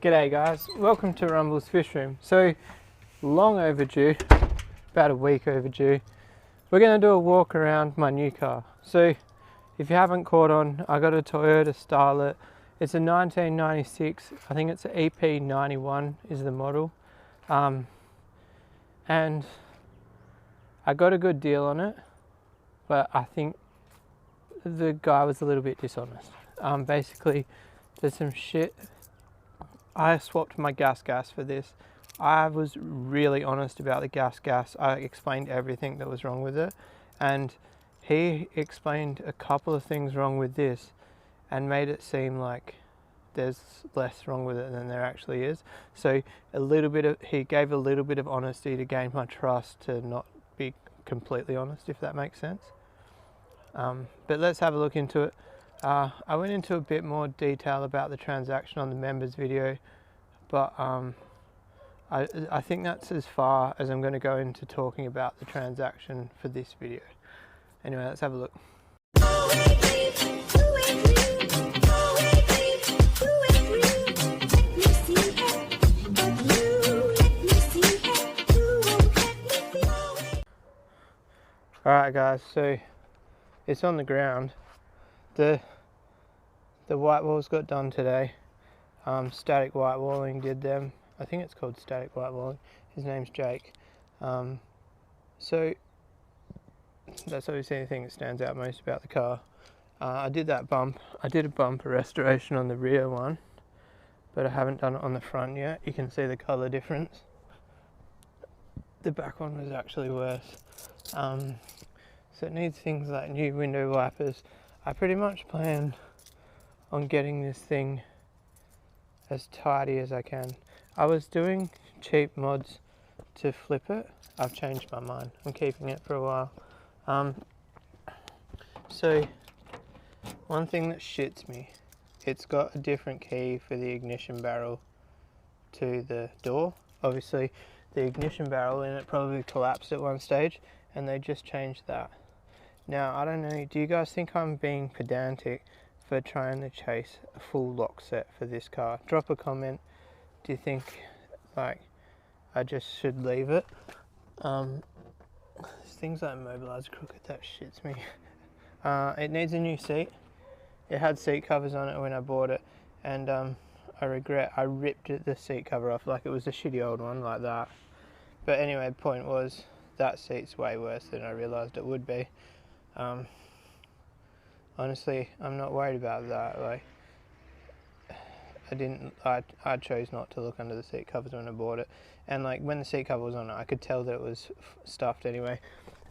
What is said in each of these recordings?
G'day guys, welcome to Rumble's Fish Room. So, long overdue, about a week overdue, we're going to do a walk around my new car. So, if you haven't caught on, I got a Toyota Starlet. It's a 1996, I think it's an EP91 is the model. And I got a good deal on it, but I think the guy was a little bit dishonest. Basically, there's some shit. I swapped my gas for this. I was really honest about the gas. I explained everything that was wrong with it, and he explained a couple of things wrong with this and made it seem like there's less wrong with it than there actually is. So he gave a little bit of honesty to gain my trust to not be completely honest, if that makes sense. But let's have a look into it. I went into a bit more detail about the transaction on the members video, but I think that's as far as I'm going to go into talking about the transaction for this video. Anyway, let's have a look. Alright guys, so it's on the ground. The white walls got done today. Static white walling did them. I think it's called static white walling. His name's Jake. So that's obviously the thing that stands out most about the car. I did that bump. I did a bumper restoration on the rear one, but I haven't done it on the front yet. You can see the colour difference. The back one was actually worse. So it needs things like new window wipers. I pretty much plan on getting this thing as tidy as I can. I was doing cheap mods to flip it. I've changed my mind. I'm keeping it for a while. So one thing that shits me, it's got a different key for the ignition barrel to the door. Obviously the ignition barrel in it probably collapsed at one stage, and they just changed that. Now, I don't know, do you guys think I'm being pedantic for trying to chase a full lock set for this car? Drop a comment. Do you think, like, I just should leave it? Things like immobilizer crooked, that shits me. It needs a new seat. It had seat covers on it when I bought it, and I regret I ripped the seat cover off like it was a shitty old one like that. But anyway, the point was, that seat's way worse than I realised it would be. Honestly, I'm not worried about that. Like, I chose not to look under the seat covers when I bought it, and like when the seat cover was on it, I could tell that it was stuffed anyway.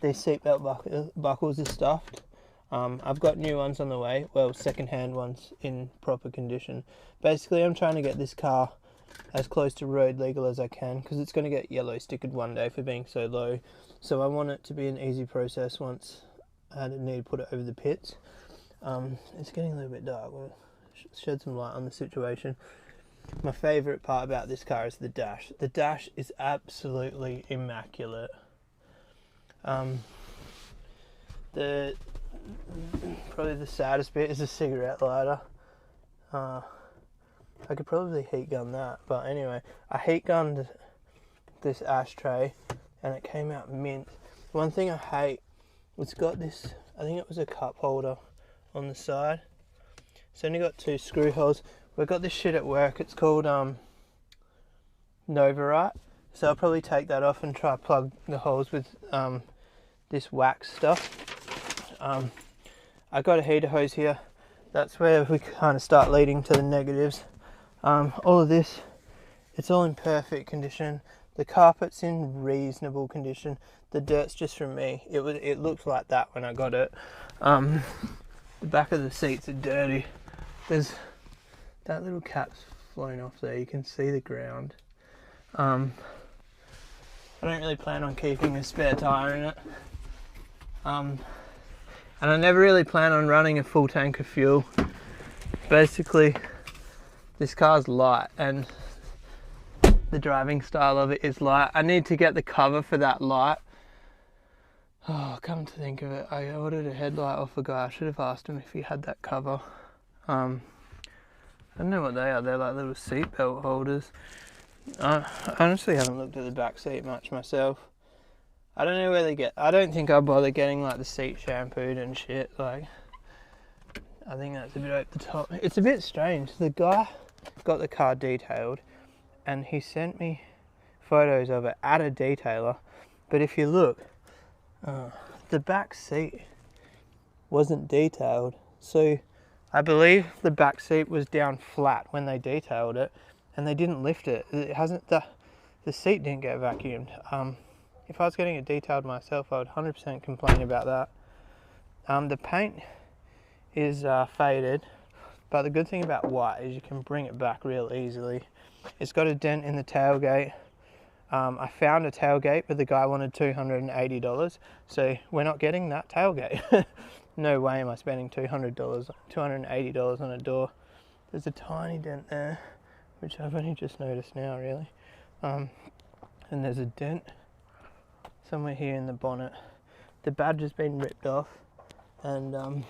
These seatbelt buckles are stuffed. I've got new ones on the way, well, second-hand ones in proper condition. Basically, I'm trying to get this car as close to road legal as I can, because it's going to get yellow stickered one day for being so low. So I want it to be an easy process once I need to put it over the pits. It's getting a little bit dark. We'll shed some light on the situation. My favourite part about this car is the dash. The dash is absolutely immaculate. Probably the saddest bit is the cigarette lighter. I could probably heat gun that, but anyway, I heat gunned this ashtray and it came out mint. One thing I hate, it's got this, I think it was a cup holder on the side. It's only got 2 screw holes. We've got this shit at work, it's called Novarite. So I'll probably take that off and try to plug the holes with this wax stuff. I got a heater hose here. That's where we kind of start leading to the negatives. All of this, it's all in perfect condition. The carpet's in reasonable condition. The dirt's just from me. It looks like that when I got it. The back of the seats are dirty. There's that little cap's flown off there. You can see the ground. I don't really plan on keeping a spare tyre in it. And I never really plan on running a full tank of fuel. Basically, this car's light and the driving style of it is light. I need to get the cover for that light. Oh, come to think of it, I ordered a headlight off a guy. I should have asked him if he had that cover. I don't know what they are. They're like little seatbelt holders. I honestly haven't looked at the back seat much myself. I don't know where they get. I don't think I'll bother getting like the seat shampooed and shit. Like, I think that's a bit over the top. It's a bit strange. The guy got the car detailed, and he sent me photos of it at a detailer. But if you look, the back seat wasn't detailed. So I believe the back seat was down flat when they detailed it, and they didn't lift it. It hasn't. The seat didn't get vacuumed. If I was getting it detailed myself, I would 100% complain about that. The paint is faded, but the good thing about white is you can bring it back real easily. It's got a dent in the tailgate. I found a tailgate, but the guy wanted $280, so we're not getting that tailgate. No way am I spending $280 on a door. There's a tiny dent there, which I've only just noticed now, really. And there's a dent somewhere here in the bonnet. The badge has been ripped off, and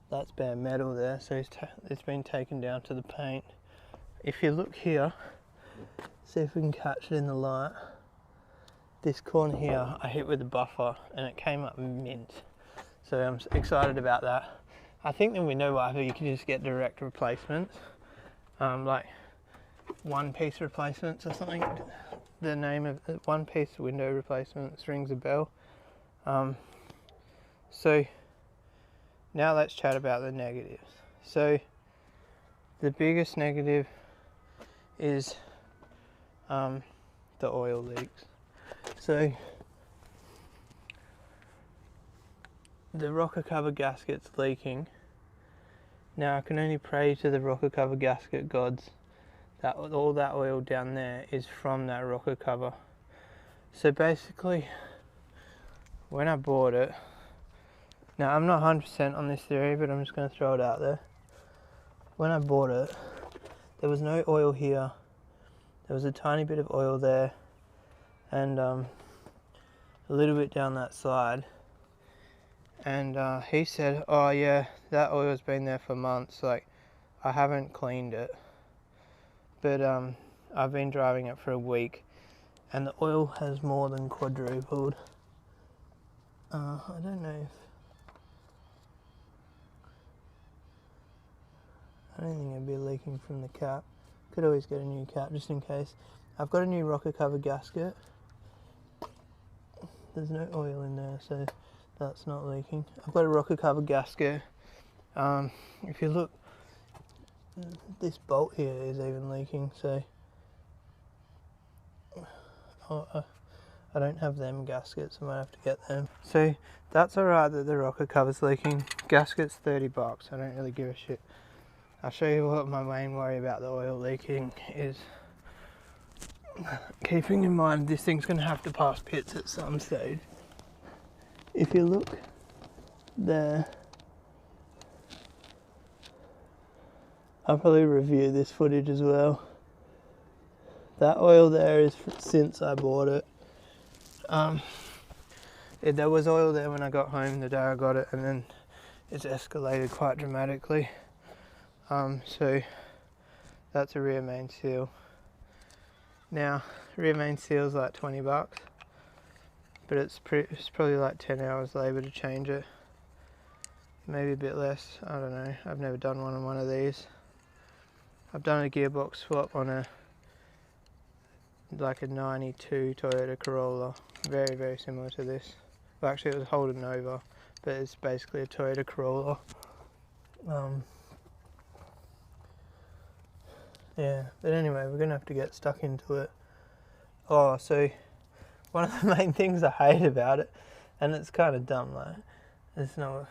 that's bare metal there, so it's been taken down to the paint. If you look here, see if we can catch it in the light. This corner here I hit with a buffer and it came up mint, so I'm excited about that. I think then we know why you can just get direct replacements, like one piece replacements or something. The name of one piece window replacements rings a bell. So now let's chat about the negatives. So the biggest negative is the oil leaks. So the rocker cover gasket's leaking. Now I can only pray to the rocker cover gasket gods that all that oil down there is from that rocker cover. So basically, when I bought it, now I'm not 100% on this theory, but I'm just going to throw it out there. When I bought it, there was no oil here. There was a tiny bit of oil there, and a little bit down that side. And he said, oh yeah, that oil's been there for months, like I haven't cleaned it, but I've been driving it for a week and the oil has more than quadrupled. I don't know if, I don't think it'd be leaking from the cap. Could always get a new cap just in case. I've got a new rocker cover gasket. There's no oil in there, so that's not leaking. I've got a rocker cover gasket. If you look, this bolt here is even leaking, so I don't have them gaskets, I might have to get them. So that's alright that the rocker cover's leaking. Gasket's $30, I don't really give a shit. I'll show you what my main worry about the oil leaking is. Keeping in mind this thing's going to have to pass pits at some stage. If you look there, I'll probably review this footage as well. That oil there is since I bought it. There was oil there when I got home the day I got it, and then it's escalated quite dramatically. So that's a rear main seal. Now, rear main seal's like $20, but it's probably like 10 hours labour to change it. Maybe a bit less, I don't know. I've never done one on one of these. I've done a gearbox swap on a 92 Toyota Corolla, very, very similar to this. Well, actually it was Holden Nova, but it's basically a Toyota Corolla. Yeah, but anyway, we're going to have to get stuck into it. Oh, so one of the main things I hate about it, and it's kind of dumb, like, it's not,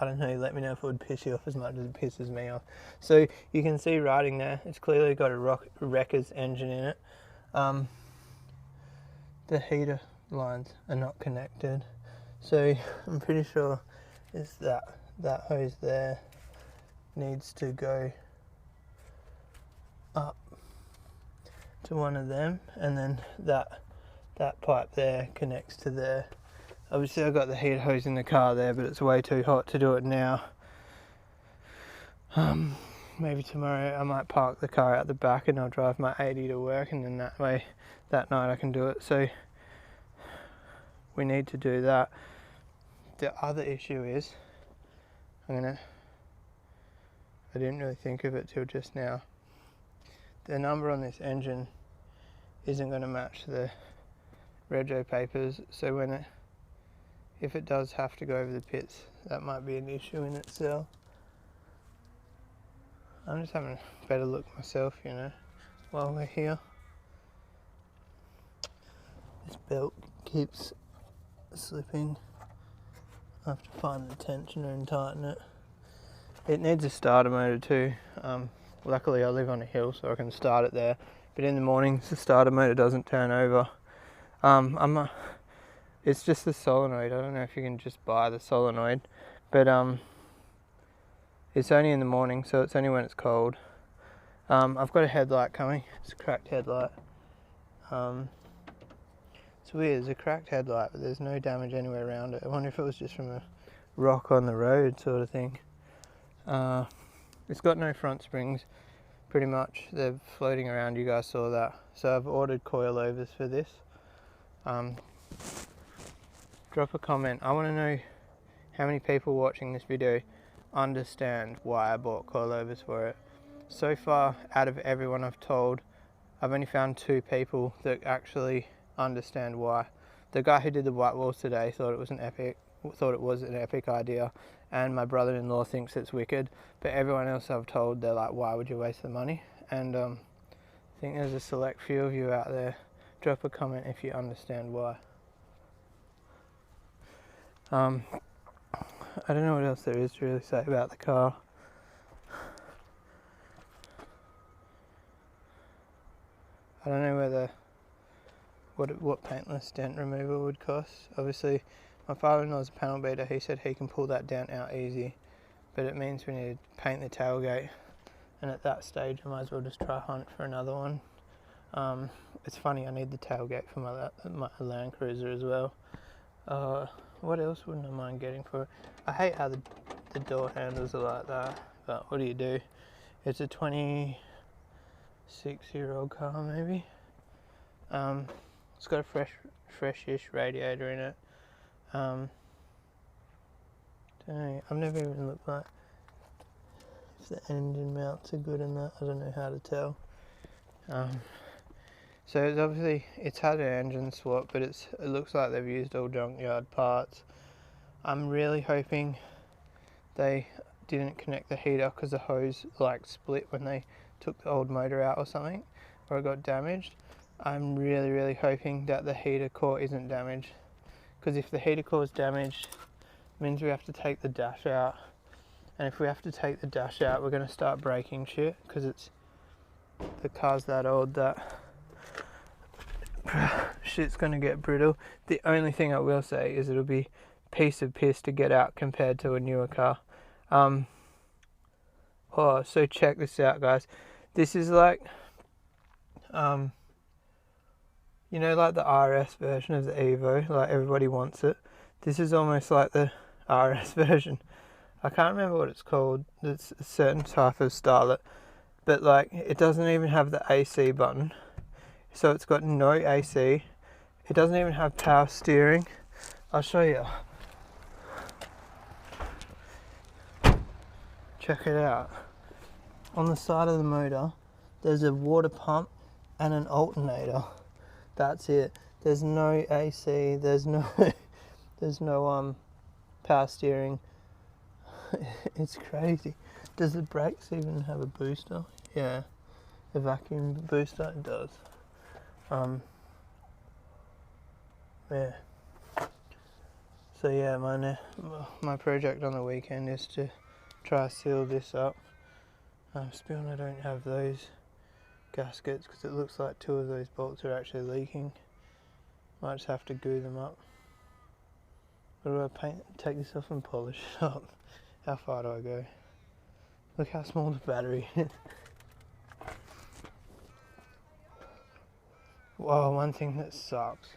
I don't know, let me know if it would piss you off as much as it pisses me off. So you can see writing there, it's clearly got a wrecker's engine in it. The heater lines are not connected, so I'm pretty sure it's that hose there needs to go up to one of them, and then that pipe there connects to there. Obviously I've got the heater hose in the car there, but it's way too hot to do it now. maybe tomorrow I might park the car out the back and I'll drive my 80 to work, and then that way that night I can do it. So we need to do that. The other issue is I didn't really think of it till just now. The number on this engine isn't going to match the rego papers, so if it does have to go over the pits, that might be an issue in itself. I'm just having a better look myself, you know, while we're here. This belt keeps slipping. I have to find the tensioner and tighten it. It needs a starter motor too. Luckily I live on a hill so I can start it there, but in the mornings the starter motor doesn't turn over. It's just the solenoid. I don't know if you can just buy the solenoid, but it's only in the morning, so it's only when it's cold. I've got a headlight coming. It's a cracked headlight. It's weird, there's a cracked headlight, but there's no damage anywhere around it. I wonder if it was just from a rock on the road sort of thing. It's got no front springs, pretty much. They're floating around, you guys saw that. So I've ordered coilovers for this. Drop a comment. I want to know how many people watching this video understand why I bought coilovers for it. So far, out of everyone I've told, I've only found 2 people that actually understand why. The guy who did the white walls today thought it was an epic idea, and my brother-in-law thinks it's wicked, but everyone else I've told, they're like, why would you waste the money? And I think there's a select few of you out there. Drop a comment if you understand why. I don't know what else there is to really say about the car. I don't know what paintless dent removal would cost. Obviously, my father-in-law's a panel beater. He said he can pull that dent out easy, but it means we need to paint the tailgate, and at that stage I might as well just try hunt for another one. It's funny, I need the tailgate for my Land Cruiser as well. What else wouldn't I mind getting for it? I hate how the door handles are like that, but what do? It's a 26-year-old car maybe. It's got a freshish radiator in it. Don't know, I've never even looked like if the engine mounts are good in that. I don't know how to tell. So it's had an engine swap, but it looks like they've used all junkyard parts. I'm really hoping they didn't connect the heater because the hose like split when they took the old motor out or something, or it got damaged. I'm really hoping that the heater core isn't damaged, because if the heater core is damaged, it means we have to take the dash out, and if we have to take the dash out, we're going to start breaking shit, because the car's that old that shit's going to get brittle. The only thing I will say is it'll be a piece of piss to get out compared to a newer car. So check this out, guys. This is like you know, like the RS version of the Evo, like everybody wants it. This is almost like the RS version. I can't remember what it's called. It's a certain type of starlet, but like it doesn't even have the AC button. So it's got no AC. It doesn't even have power steering. I'll show you. Check it out. On the side of the motor, there's a water pump and an alternator. That's it. There's no AC. There's no power steering. It's crazy. Does the brakes even have a booster? Yeah, a vacuum booster. It does. Yeah. So yeah, my project on the weekend is to try seal this up. Still, I don't have those gaskets because it looks like 2 of those bolts are actually leaking. Might just have to glue them up. Or do I take this off and polish it up? How far do I go? Look how small the battery is. Whoa, one thing that sucks.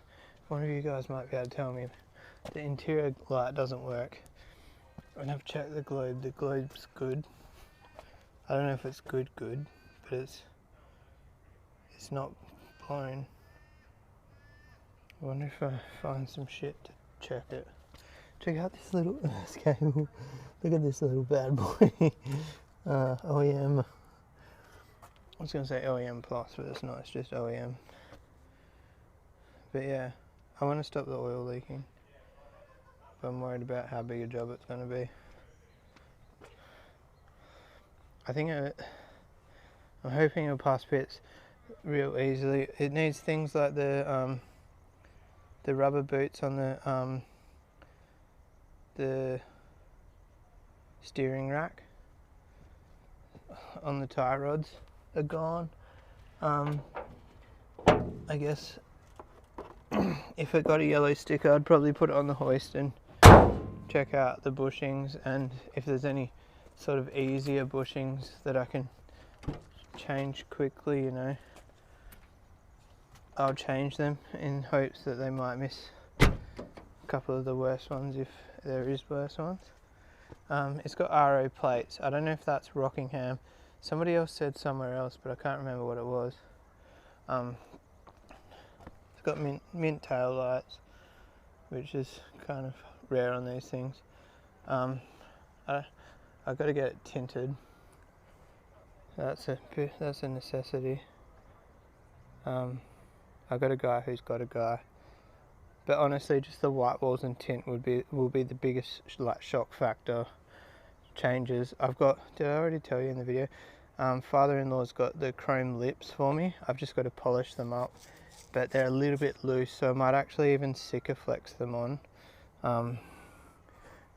One of you guys might be able to tell me. The interior light doesn't work. And I've checked the globe. The globe's good. I don't know if it's good, but it's not blown. I wonder if I find some shit to check it. Check out this little scale. Look at this little bad boy. OEM. I was going to say OEM plus, but it's not. It's just OEM. But yeah, I want to stop the oil leaking. But I'm worried about how big a job it's going to be. I think I'm hoping it'll pass pits real easily. It needs things like the rubber boots on the steering rack on the tie rods are gone. I guess if it got a yellow sticker, I'd probably put it on the hoist and check out the bushings, and if there's any sort of easier bushings that I can change quickly, you know, I'll change them in hopes that they might miss a couple of the worst ones if there is worse ones. It's got RO plates. I don't know if that's Rockingham. Somebody else said somewhere else, but I can't remember what it was. It's got mint tail lights, which is kind of rare on these things. I've got to get it tinted. That's a necessity. I've got a guy who's got a guy. But honestly, just the white walls and tint will be the biggest shock factor changes. Did I already tell you in the video? Father-in-law's got the chrome lips for me. I've just got to polish them up, but they're a little bit loose, so I might actually even Sikaflex them on,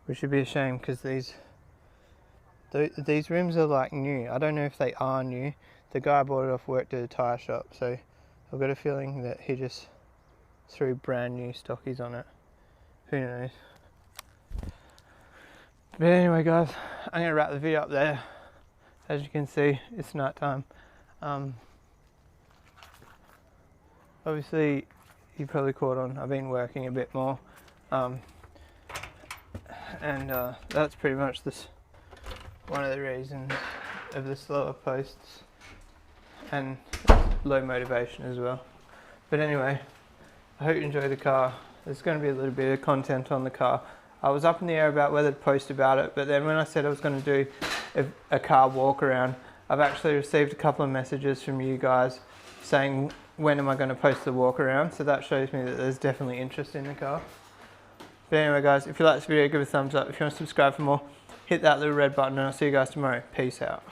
which would be a shame because these rims are like new. I don't know if they are new. The guy bought it off work to the tyre shop, so I've got a feeling that he just threw brand new stockies on it. Who knows? But anyway guys, I'm going to wrap the video up there. As you can see, it's night time. Obviously you probably caught on, I've been working a bit more, and that's pretty much one of the reasons of the slower posts and low motivation as well. But anyway, I hope you enjoy the car. There's going to be a little bit of content on the car. I was up in the air about whether to post about it, but then when I said I was going to do a car walk around, I've actually received a couple of messages from you guys saying when am I going to post the walk around, so that shows me that there's definitely interest in the car. But anyway guys, if you like this video, give it a thumbs up. If you want to subscribe for more, hit that little red button, and I'll see you guys tomorrow. Peace out.